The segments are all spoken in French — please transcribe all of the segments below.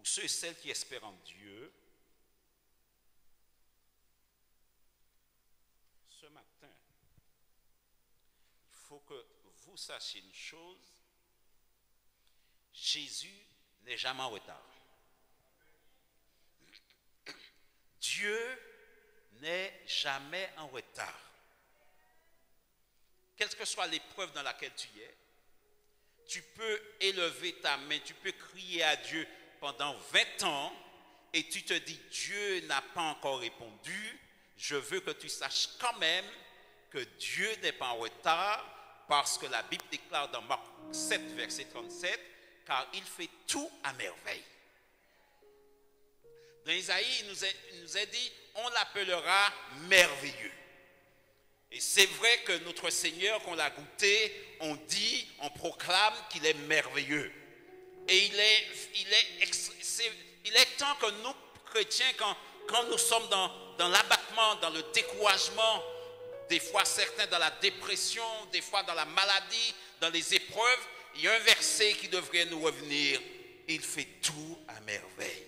ceux et celles qui espèrent en Dieu, ce matin, il faut que vous sachiez une chose, Jésus n'est jamais en retard. Dieu n'est jamais en retard. Quelle que soit l'épreuve dans laquelle tu es, tu peux élever ta main, tu peux crier à Dieu pendant 20 ans et tu te dis, Dieu n'a pas encore répondu. Je veux que tu saches quand même que Dieu n'est pas en retard parce que la Bible déclare dans Marc 7, verset 37, car il fait tout à merveille. Dans Isaïe, il nous est dit, on l'appellera merveilleux. Et c'est vrai que notre Seigneur, qu'on l'a goûté, on dit, on proclame qu'il est merveilleux. Et il est temps que nous, chrétiens, quand nous sommes dans l'abattement, dans le découragement, des fois certains dans la dépression, des fois dans la maladie, dans les épreuves, il y a un verset qui devrait nous revenir. Il fait tout à merveille.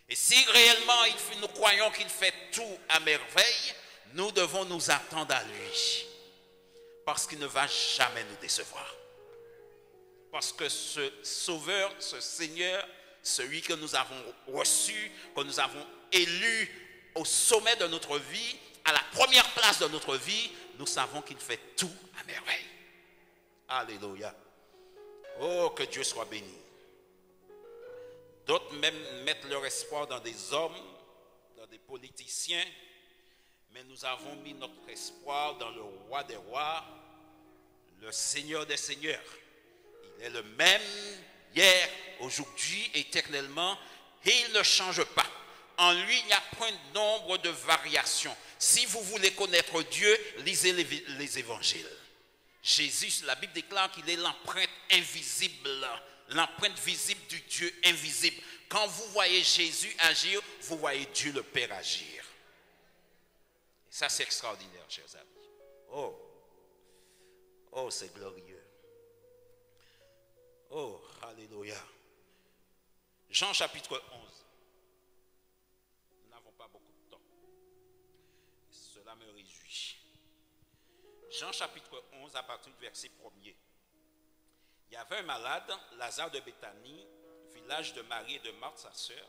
Et si réellement nous croyons qu'il fait tout à merveille, nous devons nous attendre à lui. Parce qu'il ne va jamais nous décevoir. Parce que ce Sauveur, ce Seigneur, celui que nous avons reçu, que nous avons élu au sommet de notre vie, à la première place de notre vie, nous savons qu'il fait tout à merveille. Alléluia. Oh, que Dieu soit béni. D'autres même mettent leur espoir dans des hommes, dans des politiciens, mais nous avons mis notre espoir dans le roi des rois, le Seigneur des seigneurs. Il est le même hier, aujourd'hui, éternellement, et il ne change pas. En lui, il n'y a point de nombre de variations. Si vous voulez connaître Dieu, lisez les évangiles. Jésus, la Bible déclare qu'il est l'empreinte invisible, l'empreinte visible du Dieu invisible. Quand vous voyez Jésus agir, vous voyez Dieu le Père agir. Et ça, c'est extraordinaire, chers amis. Oh, c'est glorieux. Oh, alléluia. Jean chapitre 11. Nous n'avons pas beaucoup de temps. Cela me réjouit. Jean chapitre 11, à partir du verset 1er. Il y avait un malade, Lazare de Béthanie, village de Marie et de Marthe, sa sœur.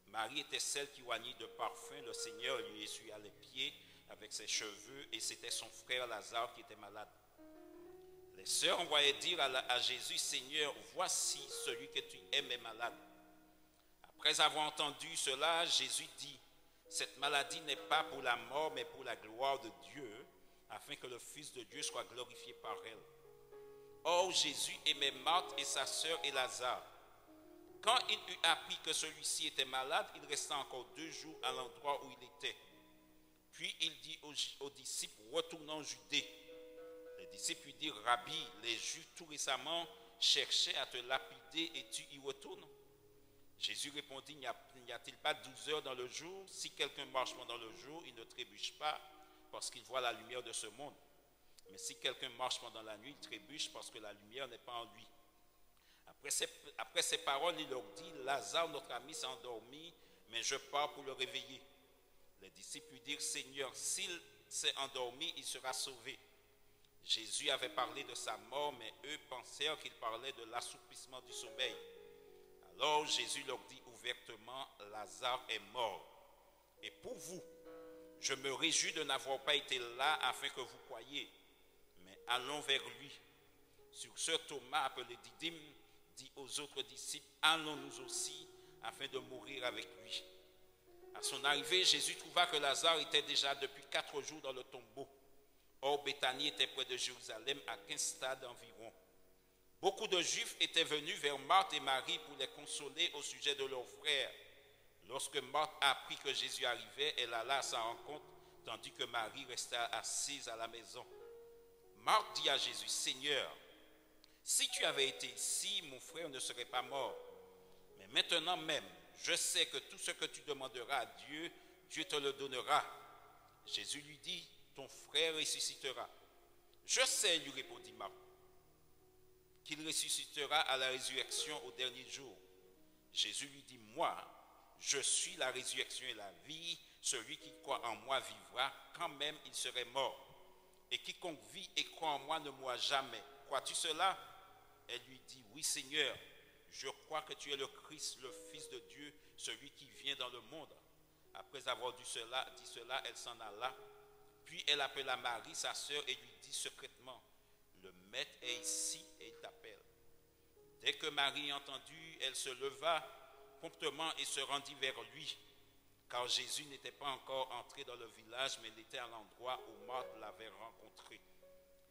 Marie était celle qui oignit de parfum. Le Seigneur lui essuya les pieds avec ses cheveux et c'était son frère Lazare qui était malade. Les sœurs envoyaient dire à Jésus, Seigneur, voici celui que tu aimes est malade. Après avoir entendu cela, Jésus dit, cette maladie n'est pas pour la mort, mais pour la gloire de Dieu, afin que le Fils de Dieu soit glorifié par elle. Or, Jésus aimait Marthe et sa sœur et Lazare. Quand il eut appris que celui-ci était malade, il resta encore 2 jours à l'endroit où il était. Puis il dit aux disciples, retournons en Judée. Les disciples lui dirent, Rabbi, les Juifs tout récemment cherchaient à te lapider et tu y retournes. Jésus répondit, n'y a-t-il pas 12 heures dans le jour? Si quelqu'un marche pendant le jour, il ne trébuche pas parce qu'il voit la lumière de ce monde. Mais si quelqu'un marche pendant la nuit, il trébuche parce que la lumière n'est pas en lui. Après ces paroles, il leur dit, Lazare, notre ami, s'est endormi, mais je pars pour le réveiller. Les disciples lui dirent, Seigneur, s'il s'est endormi, il sera sauvé. Jésus avait parlé de sa mort, mais eux pensèrent qu'il parlait de l'assouplissement du sommeil. Alors Jésus leur dit ouvertement, Lazare est mort. Et pour vous, je me réjouis de n'avoir pas été là afin que vous croyiez. Mais allons vers lui. Sur ce, Thomas, appelé Didyme, dit aux autres disciples, allons-nous aussi afin de mourir avec lui. À son arrivée, Jésus trouva que Lazare était déjà depuis 4 jours dans le tombeau. Or, Béthanie était près de Jérusalem, à 15 stades environ. Beaucoup de Juifs étaient venus vers Marthe et Marie pour les consoler au sujet de leur frère. Lorsque Marthe apprit que Jésus arrivait, elle alla à sa rencontre, tandis que Marie resta assise à la maison. Marthe dit à Jésus, Seigneur, si tu avais été ici, mon frère ne serait pas mort. Mais maintenant même, je sais que tout ce que tu demanderas à Dieu, Dieu te le donnera. Jésus lui dit, ton frère ressuscitera. Je sais, lui répondit Marthe, qu'il ressuscitera à la résurrection au dernier jour. Jésus lui dit, moi, je suis la résurrection et la vie. Celui qui croit en moi vivra, quand même il serait mort. Et quiconque vit et croit en moi ne mourra jamais. Crois-tu cela? Elle lui dit, oui Seigneur, je crois que tu es le Christ, le Fils de Dieu, celui qui vient dans le monde. Après avoir dit cela, elle s'en alla. Puis elle appela Marie, sa sœur, et lui dit secrètement, le maître est ici et il t'appelle. Dès que Marie eut entendu, elle se leva promptement et se rendit vers lui, car Jésus n'était pas encore entré dans le village, mais il était à l'endroit où Marthe l'avait rencontré.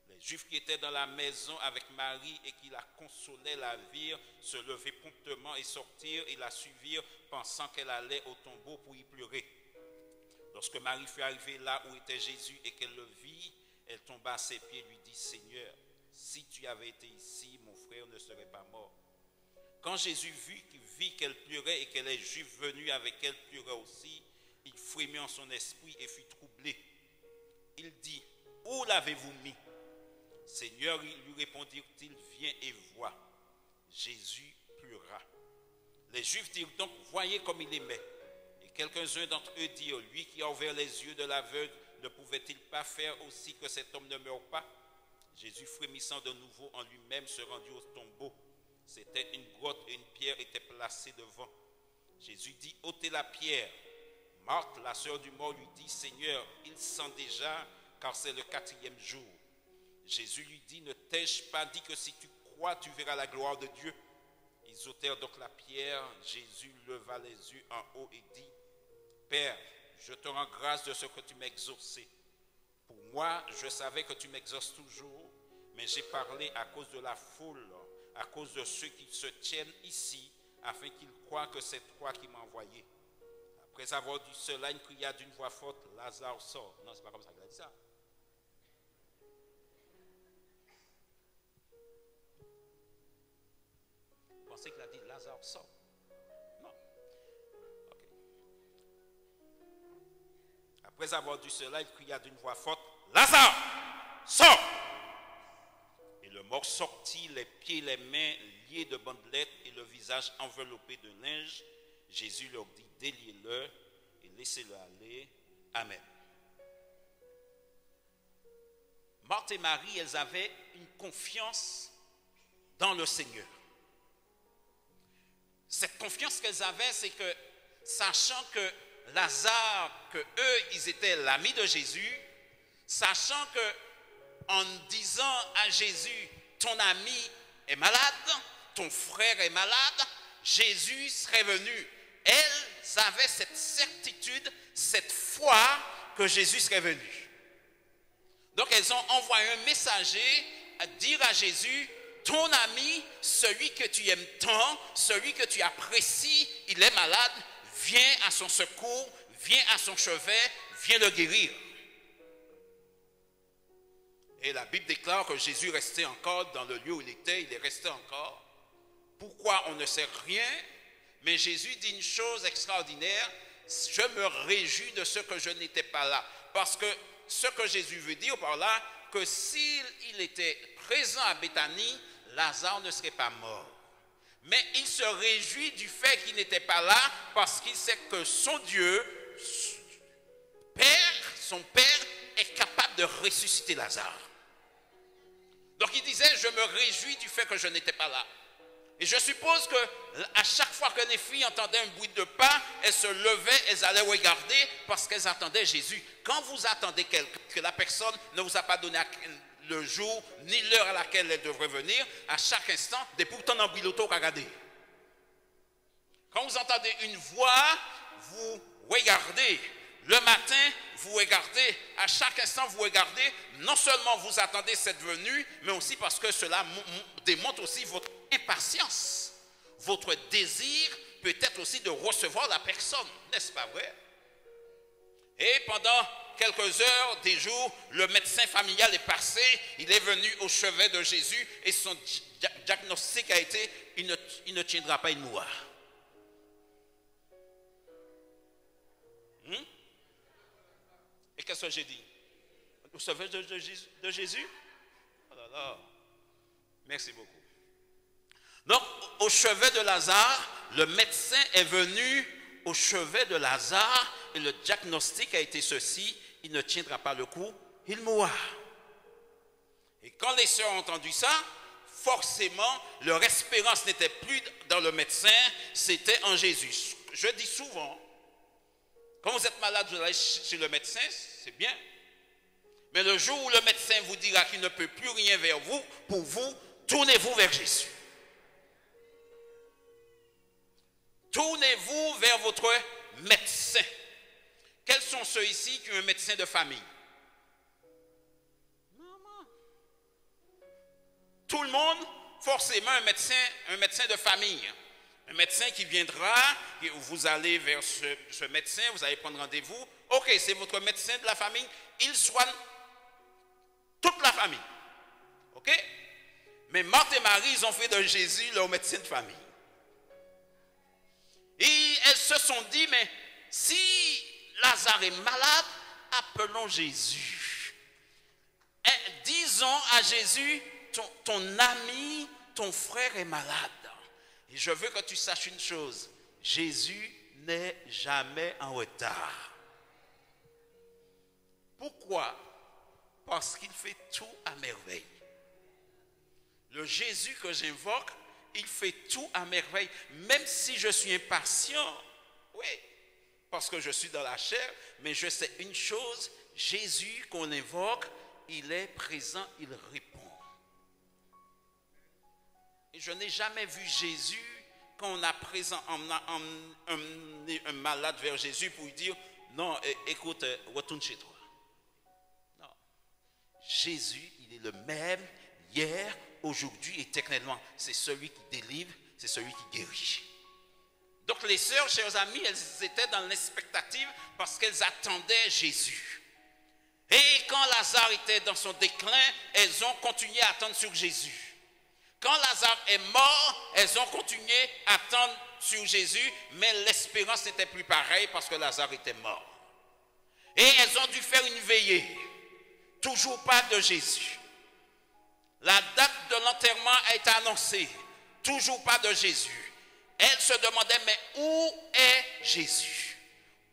Les Juifs qui étaient dans la maison avec Marie et qui la consolaient la virent se lever promptement et sortir et la suivirent, pensant qu'elle allait au tombeau pour y pleurer. Lorsque Marie fut arrivée là où était Jésus et qu'elle le vit, elle tomba à ses pieds et lui dit, Seigneur, si tu avais été ici, mon frère ne serait pas mort. Quand Jésus vit qu'elle pleurait et que les Juifs venus avec elle pleuraient aussi, il frémit en son esprit et fut troublé. Il dit, où l'avez-vous mis? Seigneur, lui répondirent-ils, viens et vois. Jésus pleura. Les Juifs dirent donc, voyez comme il aimait. Et quelques-uns d'entre eux dirent, lui qui a ouvert les yeux de l'aveugle, ne pouvait-il pas faire aussi que cet homme ne meure pas? Jésus, frémissant de nouveau en lui-même, se rendit au tombeau. C'était une grotte et une pierre était placée devant. Jésus dit, ôtez la pierre. Marthe, la sœur du mort, lui dit, Seigneur, il sent déjà, car c'est le 4e jour. Jésus lui dit, ne t'ai-je pas dit que si tu crois, tu verras la gloire de Dieu? Ils ôtèrent donc la pierre. Jésus leva les yeux en haut et dit, Père, je te rends grâce de ce que tu m'as exaucé. Pour moi, je savais que tu m'exauces toujours, mais j'ai parlé à cause de la foule, à cause de ceux qui se tiennent ici, afin qu'ils croient que c'est toi qui m'as envoyé. Après avoir dit cela, il cria d'une voix forte, Lazare sort. Non, c'est pas comme ça qu'il a dit ça. Vous pensez qu'il a dit Lazare sort? Non. Ok. Après avoir dit cela, il cria d'une voix forte, Lazare, sors! Et le mort sortit, les pieds et les mains liés de bandelettes et le visage enveloppé de linge. Jésus leur dit, déliez-le et laissez-le aller. Amen. Marthe et Marie, elles avaient une confiance dans le Seigneur. Cette confiance qu'elles avaient, c'est que, sachant que Lazare, que eux, ils étaient l'ami de Jésus, sachant que, en disant à Jésus, ton ami est malade, ton frère est malade, Jésus serait venu. Elles avaient cette certitude, cette foi que Jésus serait venu. Donc elles ont envoyé un messager à dire à Jésus, ton ami, celui que tu aimes tant, celui que tu apprécies, il est malade, viens à son secours, viens à son chevet, viens le guérir. Et la Bible déclare que Jésus restait encore dans le lieu où il était, il est resté encore. Pourquoi on ne sait rien, mais Jésus dit une chose extraordinaire, je me réjouis de ce que je n'étais pas là. Parce que ce que Jésus veut dire par là, que s'il était présent à Béthanie, Lazare ne serait pas mort. Mais il se réjouit du fait qu'il n'était pas là parce qu'il sait que son Dieu, son Père, est capable de ressusciter Lazare. Donc il disait, je me réjouis du fait que je n'étais pas là. Et je suppose qu'à chaque fois que les filles entendaient un bruit de pas, elles se levaient, elles allaient regarder parce qu'elles attendaient Jésus. Quand vous attendez que la personne ne vous a pas donné le jour ni l'heure à laquelle elle devrait venir, à chaque instant, des pourtant dans l'auto regardez. Quand vous entendez une voix, vous regardez. Le matin, vous regardez, à chaque instant, vous regardez. Non seulement vous attendez cette venue, mais aussi parce que cela démontre aussi votre impatience. Votre désir peut-être aussi de recevoir la personne, n'est-ce pas vrai? Et pendant quelques heures, des jours, le médecin familial est passé, il est venu au chevet de Jésus et son diagnostic a été, il ne tiendra pas, il mourra. Et qu'est-ce que j'ai dit? Au chevet de Jésus? Oh là là. Merci beaucoup. Donc, au chevet de Lazare, le médecin est venu au chevet de Lazare et le diagnostic a été ceci, il ne tiendra pas le coup, il mourra. Et quand les sœurs ont entendu ça, forcément, leur espérance n'était plus dans le médecin, c'était en Jésus. Je dis souvent, quand vous êtes malade, vous allez chez le médecin, c'est bien. Mais le jour où le médecin vous dira qu'il ne peut plus rien vers vous, pour vous, tournez-vous vers Jésus. Tournez-vous vers votre médecin. Quels sont ceux ici qui ont un médecin de famille? Tout le monde, forcément un médecin de famille. Un médecin qui viendra, vous allez vers ce médecin, vous allez prendre rendez-vous. Ok, c'est votre médecin de la famille, il soigne toute la famille. Ok? Mais Marthe et Marie, ils ont fait de Jésus leur médecin de famille. Et elles se sont dit, mais si Lazare est malade, appelons Jésus. Et disons à Jésus, ton ami, ton frère est malade. Et je veux que tu saches une chose, Jésus n'est jamais en retard. Pourquoi? Parce qu'il fait tout à merveille. Le Jésus que j'invoque, il fait tout à merveille. Même si je suis impatient, oui, parce que je suis dans la chair, mais je sais une chose, Jésus qu'on invoque, il est présent, il répond. Et je n'ai jamais vu Jésus, quand on a présent un malade vers Jésus pour lui dire, non, écoute, retourne chez toi. Non. Jésus, il est le même hier, aujourd'hui, éternellement. C'est celui qui délivre, c'est celui qui guérit. Donc les sœurs, chers amis, elles étaient dans l'expectative parce qu'elles attendaient Jésus. Et quand Lazare était dans son déclin, elles ont continué à attendre sur Jésus. Quand Lazare est mort, elles ont continué à attendre sur Jésus, mais l'espérance n'était plus pareille parce que Lazare était mort. Et elles ont dû faire une veillée. Toujours pas de Jésus. La date de l'enterrement a été annoncée. Toujours pas de Jésus. Elles se demandaient, mais où est Jésus?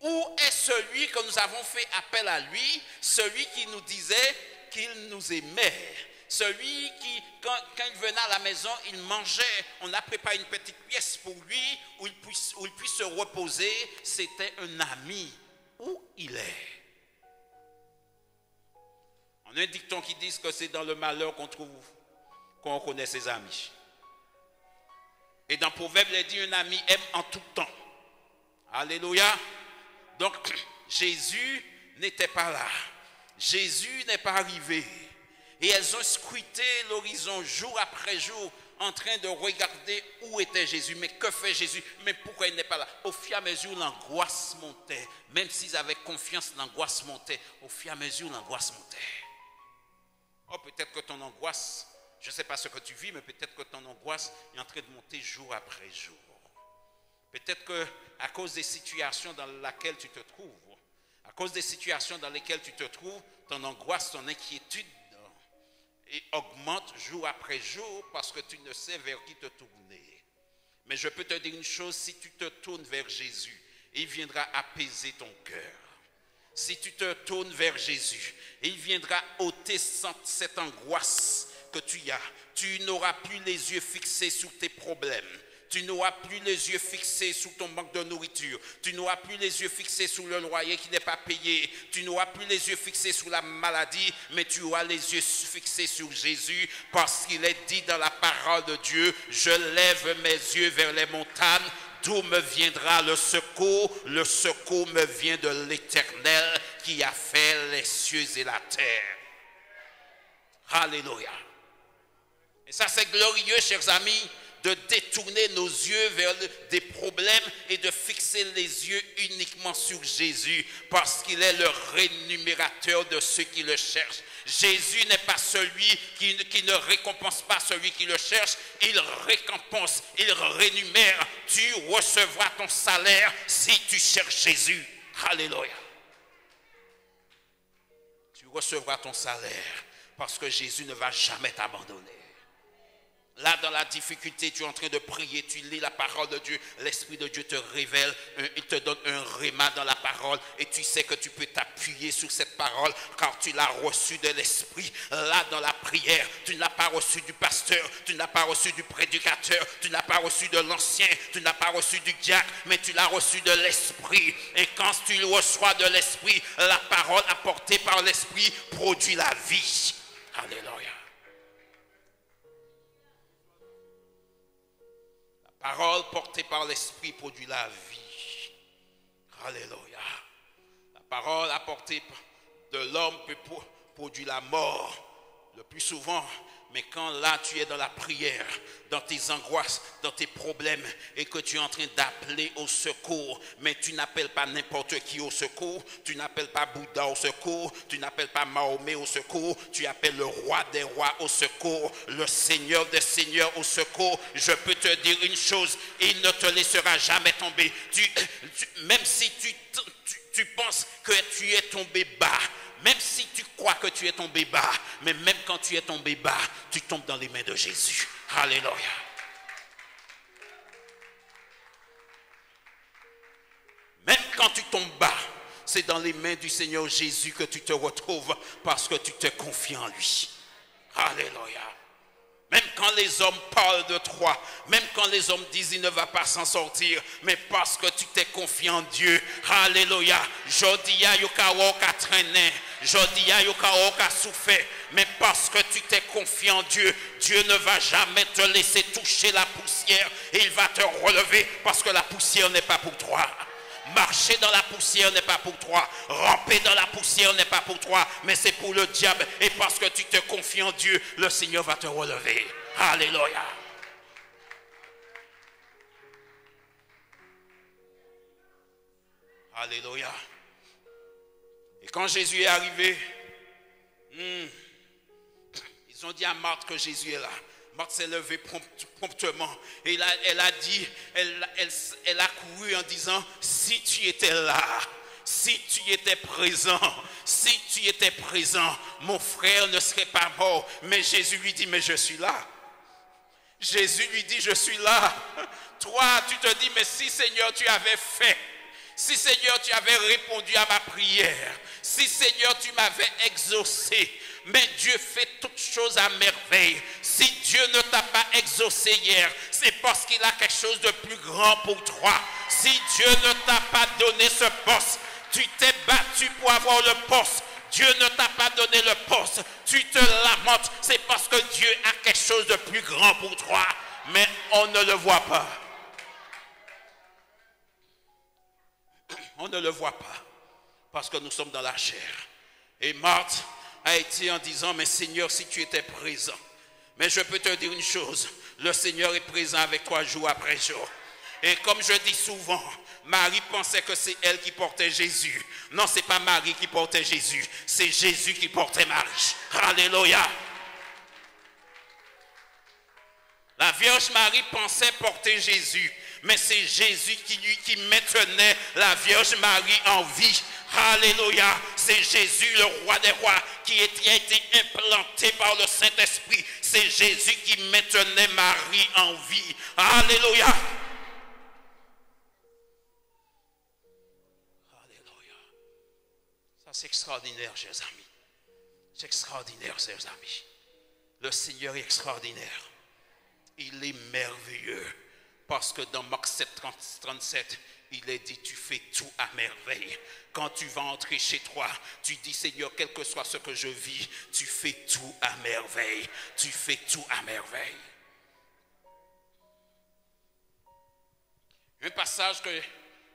Où est celui que nous avons fait appel à lui? Celui qui nous disait qu'il nous aimait. Celui qui, quand il venait à la maison, il mangeait. On a préparé une petite pièce pour lui où il puisse se reposer. C'était un ami. Où il est? On a un dicton qui dit que c'est dans le malheur qu'on reconnaît ses amis. Et dans Proverbe, il dit un ami aime en tout temps. Alléluia. Donc, Jésus n'était pas là. Jésus n'est pas arrivé. Et elles ont scruté l'horizon jour après jour en train de regarder où était Jésus. Mais que fait Jésus? Mais pourquoi il n'est pas là? Au fur et à mesure, l'angoisse montait. Même s'ils avaient confiance, l'angoisse montait. Au fur et à mesure, l'angoisse montait. Oh, peut-être que ton angoisse, je ne sais pas ce que tu vis, mais peut-être que ton angoisse est en train de monter jour après jour. Peut-être qu'à cause des situations dans lesquelles tu te trouves, à cause des situations dans lesquelles tu te trouves, ton angoisse, ton inquiétude et augmente jour après jour parce que tu ne sais vers qui te tourner. Mais je peux te dire une chose, si tu te tournes vers Jésus, il viendra apaiser ton cœur. Si tu te tournes vers Jésus, il viendra ôter cette angoisse que tu as. Tu n'auras plus les yeux fixés sur tes problèmes. Tu n'auras plus les yeux fixés sur ton manque de nourriture. Tu n'auras plus les yeux fixés sur le loyer qui n'est pas payé. Tu n'auras plus les yeux fixés sur la maladie, mais tu auras les yeux fixés sur Jésus parce qu'il est dit dans la parole de Dieu, je lève mes yeux vers les montagnes. D'où me viendra le secours? Le secours me vient de l'Éternel qui a fait les cieux et la terre. Alléluia. Et ça c'est glorieux, chers amis, de détourner nos yeux vers des problèmes et de fixer les yeux uniquement sur Jésus parce qu'il est le rémunérateur de ceux qui le cherchent. Jésus n'est pas celui qui ne récompense pas celui qui le cherche, il récompense, il rémunère. Tu recevras ton salaire si tu cherches Jésus. Alléluia. Tu recevras ton salaire parce que Jésus ne va jamais t'abandonner. Là, dans la difficulté, tu es en train de prier, tu lis la parole de Dieu, l'Esprit de Dieu te révèle, il te donne un rhéma dans la parole et tu sais que tu peux t'appuyer sur cette parole car tu l'as reçu de l'Esprit. Là, dans la prière, tu ne l'as pas reçu du pasteur, tu ne l'as pas reçu du prédicateur, tu ne l'as pas reçu de l'ancien, tu ne l'as pas reçu du diacre, mais tu l'as reçu de l'Esprit. Et quand tu le reçois de l'Esprit, la parole apportée par l'Esprit produit la vie. Alléluia. Parole portée par l'Esprit produit la vie. Alléluia. La parole apportée de l'homme peut produire la mort le plus souvent. Mais quand là tu es dans la prière, dans tes angoisses, dans tes problèmes et que tu es en train d'appeler au secours, mais tu n'appelles pas n'importe qui au secours, tu n'appelles pas Bouddha au secours, tu n'appelles pas Mahomet au secours, tu appelles le roi des rois au secours, le Seigneur des seigneurs au secours. Je peux te dire une chose, il ne te laissera jamais tomber. Même si tu penses que tu es tombé bas, même si tu crois que tu es tombé bas, mais même quand tu es tombé bas, tu tombes dans les mains de Jésus. Alléluia. Même quand tu tombes bas, c'est dans les mains du Seigneur Jésus que tu te retrouves parce que tu te confies en lui. Alléluia. Même quand les hommes parlent de toi, même quand les hommes disent il ne va pas s'en sortir, mais parce que tu t'es confié en Dieu. Alléluia. Jodia yokawoka traîné, jodia yokawoka souffert, mais parce que tu t'es confié en Dieu, Dieu ne va jamais te laisser toucher la poussière et il va te relever parce que la poussière n'est pas pour toi. Marcher dans la poussière n'est pas pour toi. Ramper dans la poussière n'est pas pour toi. Mais c'est pour le diable. Et parce que tu te confies en Dieu, le Seigneur va te relever. Alléluia. Alléluia. Et quand Jésus est arrivé, ils ont dit à Marthe que Jésus est là. Marthe s'est levée promptement et elle a dit, elle a couru en disant, si tu étais là, si tu étais présent, mon frère ne serait pas mort. Mais Jésus lui dit, mais je suis là. Jésus lui dit, je suis là. Toi, tu te dis, mais si Seigneur, tu avais fait, si Seigneur, tu avais répondu à ma prière, si Seigneur, tu m'avais exaucé. Mais Dieu fait toutes choses à merveille. Si Dieu ne t'a pas exaucé hier, c'est parce qu'il a quelque chose de plus grand pour toi. Si Dieu ne t'a pas donné ce poste, tu t'es battu pour avoir le poste. Dieu ne t'a pas donné le poste. Tu te lamentes. C'est parce que Dieu a quelque chose de plus grand pour toi. Mais on ne le voit pas. On ne le voit pas. Parce que nous sommes dans la chair. Et Marthe a été en disant, mais Seigneur, si tu étais présent. Mais je peux te dire une chose, le Seigneur est présent avec toi jour après jour. Et comme je dis souvent, Marie pensait que c'est elle qui portait Jésus. Non, ce n'est pas Marie qui portait Jésus, c'est Jésus qui portait Marie. Alléluia. La Vierge Marie pensait porter Jésus, mais c'est Jésus qui maintenait la Vierge Marie en vie. Alléluia, c'est Jésus le roi des rois qui a été implanté par le Saint-Esprit. C'est Jésus qui maintenait Marie en vie. Alléluia. Alléluia. Ça c'est extraordinaire, chers amis. C'est extraordinaire, chers amis. Le Seigneur est extraordinaire. Il est merveilleux. Parce que dans Marc 7, 37, il est dit, tu fais tout à merveille. Quand tu vas entrer chez toi, tu dis, Seigneur, quel que soit ce que je vis, tu fais tout à merveille. Tu fais tout à merveille. Un passage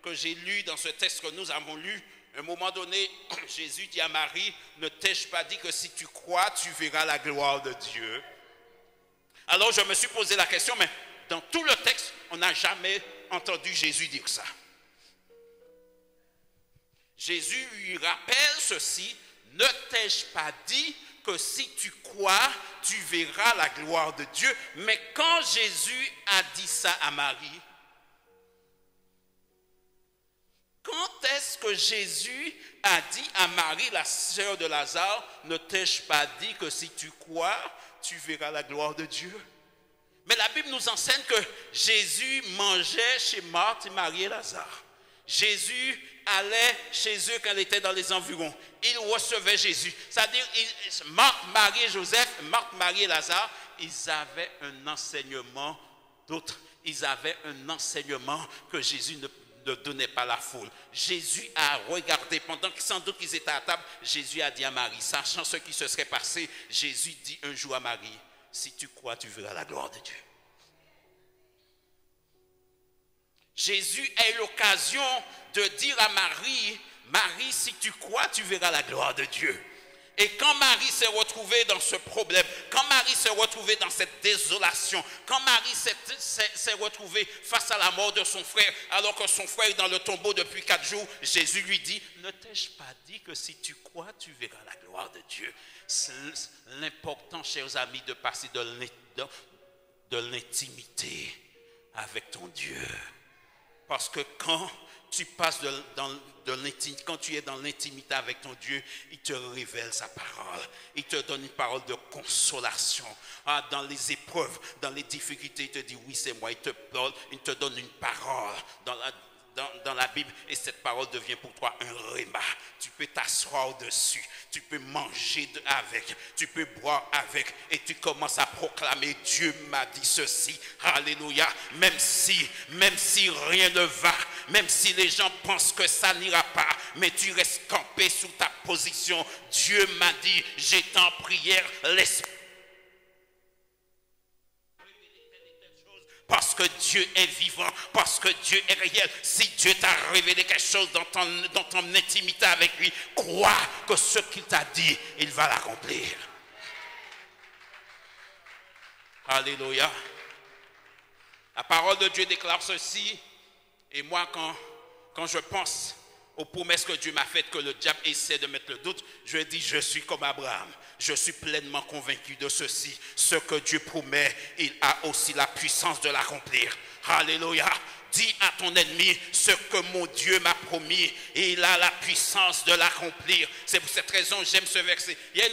que j'ai lu dans ce texte que nous avons lu, à un moment donné, Jésus dit à Marie, ne t'ai-je pas dit que si tu crois, tu verras la gloire de Dieu? Alors je me suis posé la question, mais dans tout le texte, on n'a jamais entendu Jésus dire ça. Jésus lui rappelle ceci, ne t'ai-je pas dit que si tu crois, tu verras la gloire de Dieu? Mais quand Jésus a dit ça à Marie, quand est-ce que Jésus a dit à Marie, la sœur de Lazare, ne t'ai-je pas dit que si tu crois, tu verras la gloire de Dieu? Mais la Bible nous enseigne que Jésus mangeait chez Marthe, Marie et Lazare. Jésus allait chez eux quand il était dans les environs. Il recevait Jésus. C'est-à-dire, Marthe, Marie et Joseph, Marthe, Marie et Lazare, ils avaient un enseignement d'autres. Ils avaient un enseignement que Jésus ne donnait pas à la foule. Jésus a regardé, pendant que sans doute qu'ils étaient à table, Jésus a dit à Marie, sachant ce qui se serait passé, Jésus dit un jour à Marie, si tu crois, tu verras la gloire de Dieu. Jésus a eu l'occasion de dire à Marie, Marie, si tu crois, tu verras la gloire de Dieu. Et quand Marie s'est retrouvée dans ce problème, quand Marie s'est retrouvée dans cette désolation, quand Marie s'est retrouvée face à la mort de son frère, alors que son frère est dans le tombeau depuis 4 jours, Jésus lui dit, ne t'ai-je pas dit que si tu crois, tu verras la gloire de Dieu. C'est l'important, chers amis, de passer de l'intimité avec ton Dieu. Parce que quand tu passes quand tu es dans l'intimité avec ton Dieu, il te révèle sa parole. Il te donne une parole de consolation. Dans les épreuves, dans les difficultés, il te dit oui, c'est moi. Il te donne une parole dans la Bible et cette parole devient pour toi un réma. Tu peux t'asseoir dessus, tu peux manger avec, tu peux boire avec et tu commences à proclamer Dieu m'a dit ceci, alléluia, même si rien ne va, même si les gens pensent que ça n'ira pas, mais tu restes campé sous ta position. Dieu m'a dit, j'étais en prière, l'esprit. Parce que Dieu est vivant, parce que Dieu est réel. Si Dieu t'a révélé quelque chose dans ton intimité avec lui, crois que ce qu'il t'a dit, il va l'accomplir. Alléluia. La parole de Dieu déclare ceci. Et moi, quand je pense aux promesses que Dieu m'a faites, que le diable essaie de mettre le doute, je dis, je suis comme Abraham. Je suis pleinement convaincu de ceci. Ce que Dieu promet, il a aussi la puissance de l'accomplir. Alléluia. Dis à ton ennemi ce que mon Dieu m'a promis et il a la puissance de l'accomplir. C'est pour cette raison que j'aime ce verset. Il y a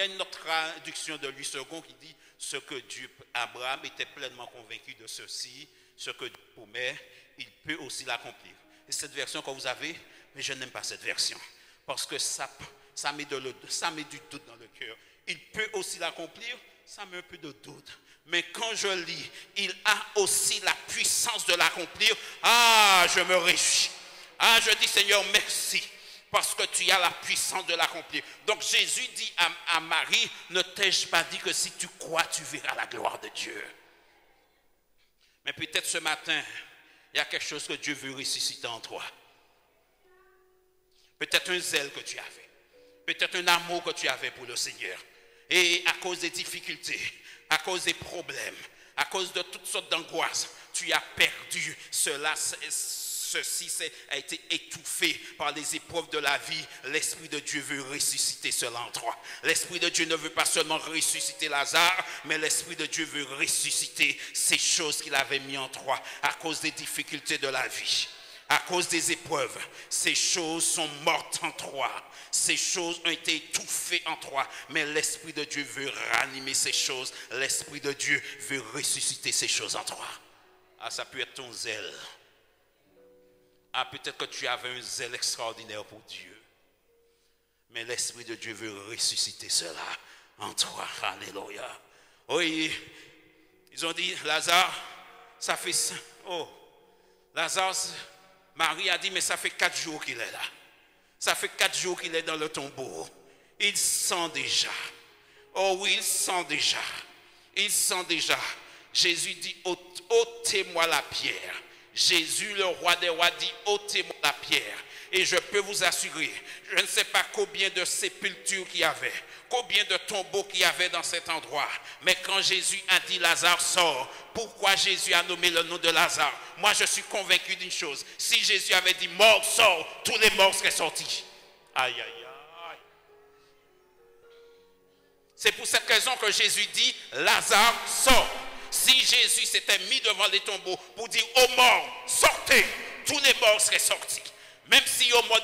une autre traduction de Louis II qui dit ce que Abraham était pleinement convaincu de ceci, ce que Dieu promet, il peut aussi l'accomplir. Et cette version que vous avez, mais je n'aime pas cette version parce que ça met du doute dans le cœur. Il peut aussi l'accomplir, ça met un peu de doute. Mais quand je lis, il a aussi la puissance de l'accomplir. Je me réjouis. Je dis Seigneur, merci. Parce que tu as la puissance de l'accomplir. Donc Jésus dit à Marie, ne t'ai-je pas dit que si tu crois, tu verras la gloire de Dieu. Mais peut-être ce matin, il y a quelque chose que Dieu veut ressusciter en toi. Peut-être un zèle que tu avais. Peut-être un amour que tu avais pour le Seigneur. Et à cause des difficultés, à cause des problèmes, à cause de toutes sortes d'angoisses, tu as perdu cela. Ceci a été étouffé par les épreuves de la vie. L'Esprit de Dieu veut ressusciter cela en toi. L'Esprit de Dieu ne veut pas seulement ressusciter Lazare, mais l'Esprit de Dieu veut ressusciter ces choses qu'il avait mis en toi à cause des difficultés de la vie. À cause des épreuves, ces choses sont mortes en toi. Ces choses ont été étouffées en toi. Mais l'Esprit de Dieu veut ranimer ces choses. L'Esprit de Dieu veut ressusciter ces choses en toi. Ça peut être ton zèle. Peut-être que tu avais un zèle extraordinaire pour Dieu. Mais l'Esprit de Dieu veut ressusciter cela en toi. Alléluia. Oui, ils ont dit, Lazare, ça fait... Lazare... Marie a dit, mais ça fait 4 jours qu'il est là. Ça fait 4 jours qu'il est dans le tombeau. Il sent déjà. Oh oui, il sent déjà. Il sent déjà. Jésus dit, ôtez-moi la pierre. Jésus, le roi des rois, dit, ôtez-moi la pierre. Et je peux vous assurer, je ne sais pas combien de sépultures qu'il y avait, combien de tombeaux qu'il y avait dans cet endroit. Mais quand Jésus a dit Lazare sort, pourquoi Jésus a nommé le nom de Lazare? Moi je suis convaincu d'une chose. Si Jésus avait dit mort sort, tous les morts seraient sortis. Aïe, aïe, aïe. C'est pour cette raison que Jésus dit Lazare sort. Si Jésus s'était mis devant les tombeaux pour dire aux morts sortez, tous les morts seraient sortis. Même si au moins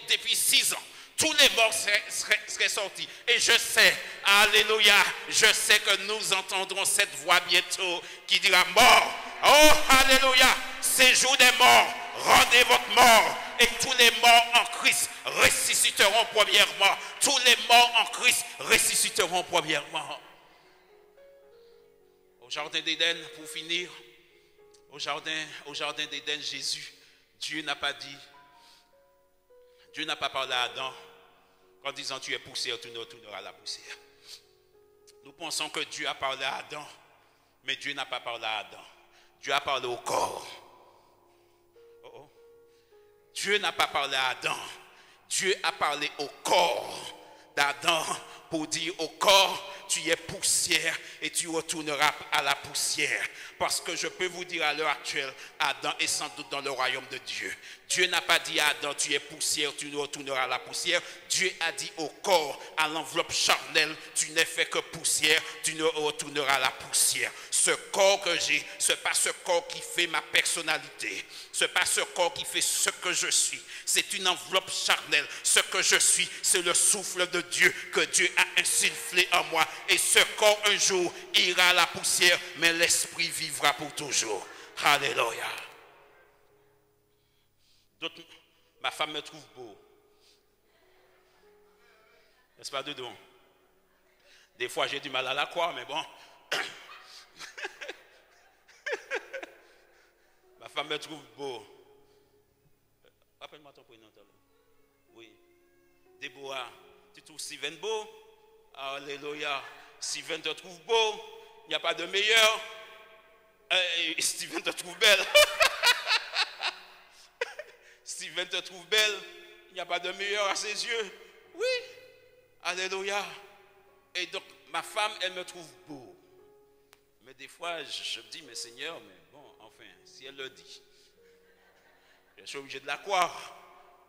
depuis 6 ans, tous les morts seraient sortis. Et je sais, alléluia, je sais que nous entendrons cette voix bientôt qui dira mort. Oh, alléluia, séjour des morts, rendez votre mort. Et tous les morts en Christ ressusciteront premièrement. Tous les morts en Christ ressusciteront premièrement. Au jardin d'Éden, pour finir, au jardin d'Éden, Jésus, Dieu n'a pas dit, Dieu n'a pas parlé à Adam en disant tu es poussière, tu retourneras à la poussière. Nous pensons que Dieu a parlé à Adam, mais Dieu n'a pas parlé à Adam. Dieu a parlé au corps. Dieu n'a pas parlé à Adam. Dieu a parlé au corps d'Adam pour dire au corps, tu es poussière et tu retourneras à la poussière. Parce que je peux vous dire à l'heure actuelle, Adam est sans doute dans le royaume de Dieu. Dieu n'a pas dit à Adam, tu es poussière, tu retourneras à la poussière. Dieu a dit au corps, à l'enveloppe charnelle, tu n'es fait que poussière, tu ne retourneras à la poussière. Ce corps que j'ai, ce n'est pas ce corps qui fait ma personnalité. Ce n'est pas ce corps qui fait ce que je suis. C'est une enveloppe charnelle. Ce que je suis, c'est le souffle de Dieu que Dieu a insufflé en moi. Et ce corps, un jour, ira à la poussière, mais l'esprit vivra pour toujours. Alléluia. Ma femme me trouve beau. N'est-ce pas, Doudou? Des fois, j'ai du mal à la croire, mais bon. Ma femme me trouve beau. Rappelle-moi ton prénom. Oui. Déborah, tu trouves Steven beau? Alléluia. Steven te trouve beau. Il n'y a pas de meilleur. Steven te trouve belle. Steven te trouve belle. Il n'y a pas de meilleur à ses yeux. Oui. Alléluia. Et donc, ma femme, elle me trouve beau. Mais des fois, je me dis, mais Seigneur, mais bon, enfin, si elle le dit, je suis obligé de la croire.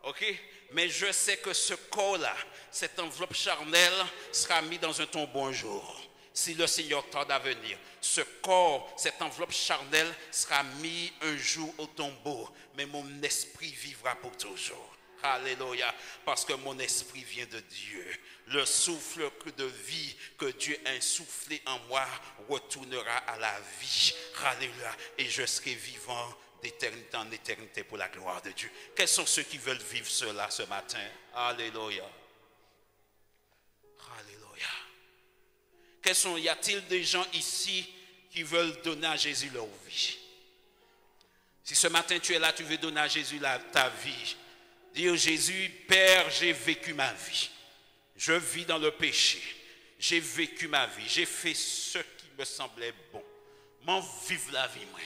Ok? Mais je sais que ce corps-là, cette enveloppe charnelle, sera mis dans un tombeau un jour. Si le Seigneur tarde à venir, ce corps, cette enveloppe charnelle sera mis un jour au tombeau. Mais mon esprit vivra pour toujours. Alléluia. Parce que mon esprit vient de Dieu. Le souffle de vie que Dieu a insoufflé en moi retournera à la vie. Alléluia. Et je serai vivant d'éternité en éternité pour la gloire de Dieu. Quels sont ceux qui veulent vivre cela ce matin? Alléluia. Alléluia. Y a-t-il des gens ici qui veulent donner à Jésus leur vie? Si ce matin tu es là, tu veux donner à Jésus ta vie. Dire Jésus, Père, j'ai vécu ma vie. Je vis dans le péché. J'ai vécu ma vie. J'ai fait ce qui me semblait bon. M'en vive la vie, moi.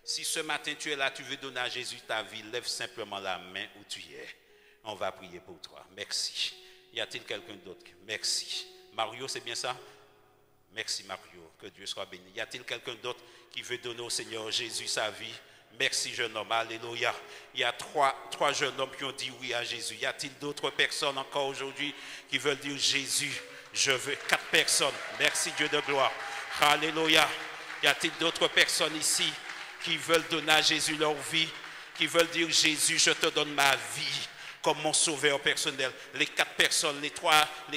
Si ce matin tu es là, tu veux donner à Jésus ta vie, lève simplement la main où tu es. On va prier pour toi. Merci. Y a-t-il quelqu'un d'autre? Merci. Mario, c'est bien ça? Merci Mario. Que Dieu soit béni. Y a-t-il quelqu'un d'autre qui veut donner au Seigneur Jésus sa vie? Merci jeune homme, alléluia. Il y a trois jeunes hommes qui ont dit oui à Jésus. Y a-t-il d'autres personnes encore aujourd'hui qui veulent dire Jésus, je veux? 4 personnes, merci Dieu de gloire, alléluia. Y a-t-il d'autres personnes ici qui veulent donner à Jésus leur vie, qui veulent dire Jésus, je te donne ma vie comme mon sauveur personnel? Les 4 personnes, les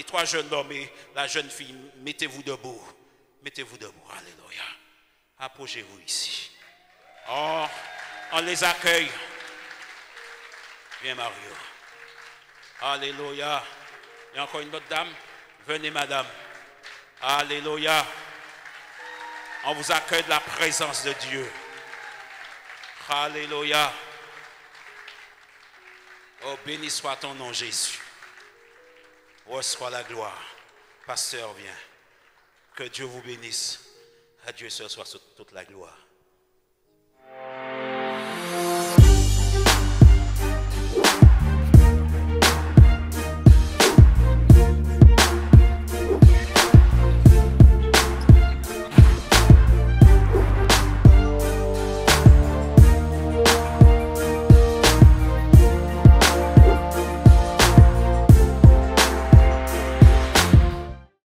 trois jeunes hommes et la jeune fille, mettez-vous debout, alléluia. Approchez-vous ici. Oh, on les accueille. Viens Mario. Alléluia. Il y a encore une autre dame. Venez madame. Alléluia. On vous accueille de la présence de Dieu. Alléluia. Oh, béni soit ton nom Jésus. Reçois la gloire. Pasteur, viens. Que Dieu vous bénisse. À Dieu seul soit toute la gloire.